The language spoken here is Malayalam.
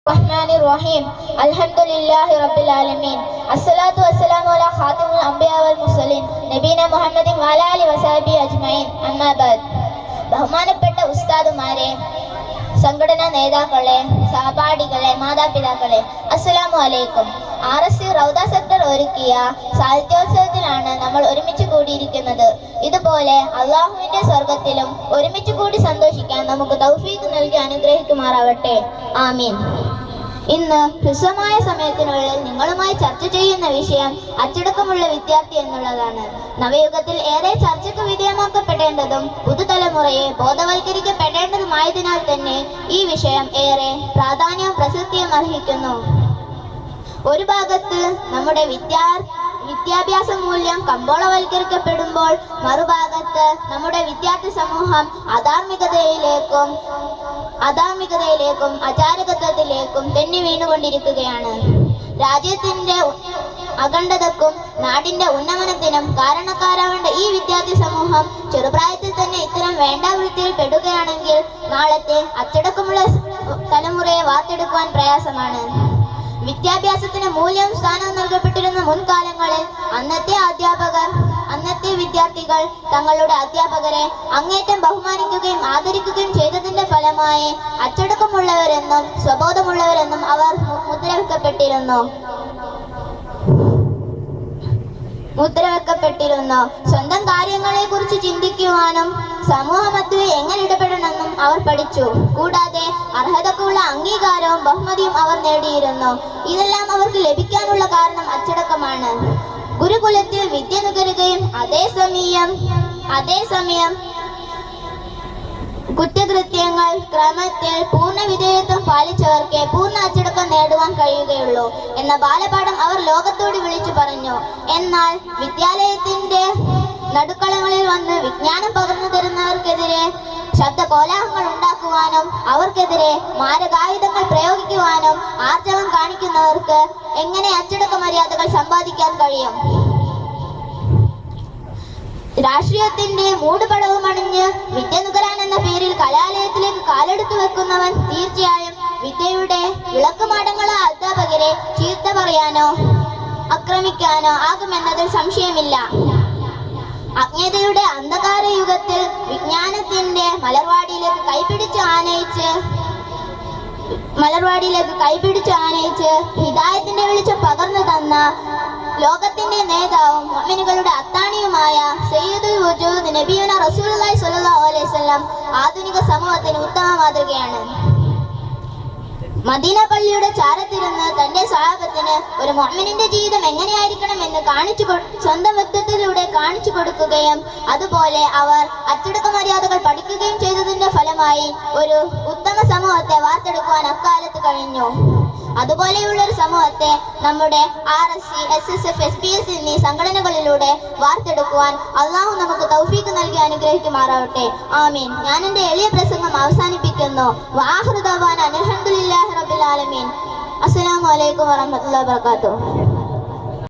Bismillahirrahmanirrahim. Alhamdulillahi Rabbil Alamin. Assalatu wassalamu ala khatimul anbiya wal mursalin നബീന മുഹമ്മദിൻ വഅലാ ആലിഹി വസഹബിഹി അജ്മഈൻ. അമ്മാ ബഅദ്. ബഹുമാനപ്പെട്ട ഉസ്താദുമാരെ, സംഘടനാ നേതാക്കളെ, സഹപാഠികളെ, മാതാപിതാക്കളെ, അസ്സലാമു അലൈക്കും. RSC റൗദ സെക്ടർ ഒരുക്കിയ സാഹിത്യോത്സവത്തിലാണ് നമ്മൾ ഒരുമിച്ച് കൂടിയിരിക്കുന്നത്. ഇതുപോലെ അള്ളാഹുവിന്റെ സ്വർഗത്തിലും ഒരുമിച്ച് കൂടി സന്തോഷിക്കാൻ നമുക്ക് തൗഫീഖ് നൽകി അനുഗ്രഹിക്കുമാറാവട്ടെ. ആമീൻ. ഇന്ന് ഹ്രസ്വമായ സമയത്തിനുള്ളിൽ നിങ്ങളുമായി ചർച്ച ചെയ്യുന്ന വിഷയം അച്ചടക്കമുള്ള വിദ്യാർത്ഥി എന്നുള്ളതാണ്. നവയുഗത്തിൽ ഏറെ ചർച്ചയ്ക്ക് വിധേയമാക്കപ്പെടേണ്ടതും പുതുതലമുറയെ ബോധവൽക്കരിക്കപ്പെടേണ്ടതുമായതിനാൽ തന്നെ ഈ വിഷയം ഏറെ പ്രാധാന്യവും പ്രസക്തിയും അർഹിക്കുന്നു. ഒരു ഭാഗത്ത് നമ്മുടെ വിദ്യാഭ്യാസ മൂല്യം കമ്പോളവൽക്കരിക്കപ്പെടുമ്പോൾ മറുഭാഗത്ത് നമ്മുടെ വിദ്യാർത്ഥി സമൂഹം അധാർമികതയിലേക്കും അചാരകത്വത്തിലേക്കും തെന്നി വീണുകൊണ്ടിരിക്കുകയാണ്. രാജ്യത്തിന്റെ അഖണ്ഡതക്കും നാടിന്റെ ഉന്നമനത്തിനും കാരണക്കാരാവേണ്ട ഈ വിദ്യാർത്ഥി സമൂഹം ചെറുപ്രായത്തിൽ തന്നെ ഇത്തരം വേണ്ടാവൃത്തിയിൽ പെടുകയാണെങ്കിൽ നാളത്തെ അച്ചടക്കമുള്ള തലമുറയെ വാർത്തെടുക്കുവാൻ പ്രയാസമാണ്. വിദ്യാഭ്യാസത്തിന് മൂല്യവും സ്ഥാനവും നൽകപ്പെട്ടിരുന്ന മുൻകാലങ്ങളിൽ അന്നത്തെ വിദ്യാർത്ഥികൾ തങ്ങളുടെ അധ്യാപകരെ അങ്ങേറ്റം ബഹുമാനിക്കുകയും ആദരിക്കുകയും ചെയ്തതിന്റെ ഫലമായി അച്ചടക്കമുള്ളവരെന്നും സ്വബോധമുള്ളവരെന്നും അവർ മുദ്രവെക്കപ്പെട്ടിരുന്നു. സ്വന്തം കാര്യങ്ങളെ കുറിച്ച് ചിന്തിക്കുവാനും സമൂഹമധ്യേ എങ്ങനെ ഇടപെടണമെന്നും അവർ പഠിച്ചു. കൂടാതെ അർഹതക്കുള്ള അംഗീകാരവും ബഹുമതിയും അവർ നേടിയിരുന്നു. ഇതെല്ലാം അവർക്ക് ലഭിക്കാനുള്ള കാരണം അച്ചടക്കമാണ്. ഗുരുകുലത്തിൽ വിദ്യ നുകരുകയും അതേസമയം കുറ്റകൃത്യങ്ങൾ ക്രമത്തിൽ പൂർണ്ണ വിധേയത്വം പാലിച്ചവർക്ക് പൂർണ്ണ അച്ചടക്കം നേടുവാൻ കഴിയുകയുള്ളൂ എന്ന ബാലപാഠം അവർ ലോകത്തോട് വിളിച്ചു പറഞ്ഞു. എന്നാൽ വിദ്യാലയത്തിന്റെ നടുക്കളങ്ങളിൽ വന്ന് വിജ്ഞാനം പകർന്നു തരുന്നവർക്കെതിരെ ശബ്ദ കോലാഹലങ്ങൾ ഉണ്ടാക്കുവാനും അവർക്കെതിരെ മാരകായുധങ്ങൾ പ്രയോഗിക്കുവാനും ആർജവം കാണിക്കുന്നവർക്ക് എങ്ങനെ അച്ചടക്ക മര്യാദകൾ സമ്പാദിക്കാൻ കഴിയും? രാഷ്ട്രീയത്തിന്റെ മൂടുപടവും അണിഞ്ഞ് വിദ്യ നുകരാൻ എന്ന പേരിൽ കലാലയത്തിലേക്ക് കാലെടുത്തു വെക്കുന്നവൻ തീർച്ചയായും വിദ്യയുടെ വിളക്കുമാടങ്ങളോ അധ്യാപകരെ ചീത്ത പറയാനോ ആക്രമിക്കാനോ ആകുമെന്നതിൽ സംശയമില്ല. അജ്ഞതയുടെ അന്ധകാര യുഗത്തിൽ വിജ്ഞാനത്തിന്റെ മലർവാടിയിലേക്ക് കൈപിടിച്ച് ആനയിച്ച് ഹിദായത്തിന്റെ വെളിച്ചം പകർന്നു തന്ന ലോകത്തിന്റെ നേതാവും മുഅ്മിനുകളുടെ അത്താണിയുമായ സയ്യിദുൽ വജൂദ് നബിയുന റസൂലുള്ളാഹി സ്വല്ലല്ലാഹു അലൈഹി വസല്ലം ആധുനിക സമൂഹത്തിന് ഉത്തമ മാതൃകയാണ്. മദീന പള്ളിയുടെ ചാരത്തിരുന്ന് തന്റെ സ്വഹാബത്തിന് ഒരു മുഅ്മിനിന്റെ ജീവിതം എങ്ങനെയായിരിക്കണം എന്ന് സ്വന്തം വ്യക്തിത്വത്തിലൂടെ കാണിച്ചു കൊടുക്കുകയും അതുപോലെ അവർ അച്ചടക്ക മര്യാദകൾ പഠിക്കുകയും ചെയ്തതിന്റെ ഫലമായി ഒരു ഉത്തമ സമൂഹത്തെ വാർത്തെടുക്കുവാൻ അക്കാലത്ത് കഴിഞ്ഞു. അതുപോലെയുള്ള ഒരു സമൂഹത്തെ നമ്മുടെ RSC, SSF, SPS എന്നീ സംഘടനകളിലൂടെ വാർത്തെടുക്കുവാൻ അള്ളാഹു നമുക്ക് തൗഫീഖ് നൽകി അനുഗ്രഹിക്കുമാറാവട്ടെ. ആമീൻ. ഞാൻ എന്റെ എളിയ പ്രസംഗം അവസാനിപ്പിക്കുന്നു. വആഖിറു ദഅ്വാനാ അൽഹംദുലില്ലാഹി റബ്ബിൽ ആലമീൻ. അസ്സലാമു അലൈക്കും വറഹ്മത്തുള്ളാഹി വബറകാതുഹു.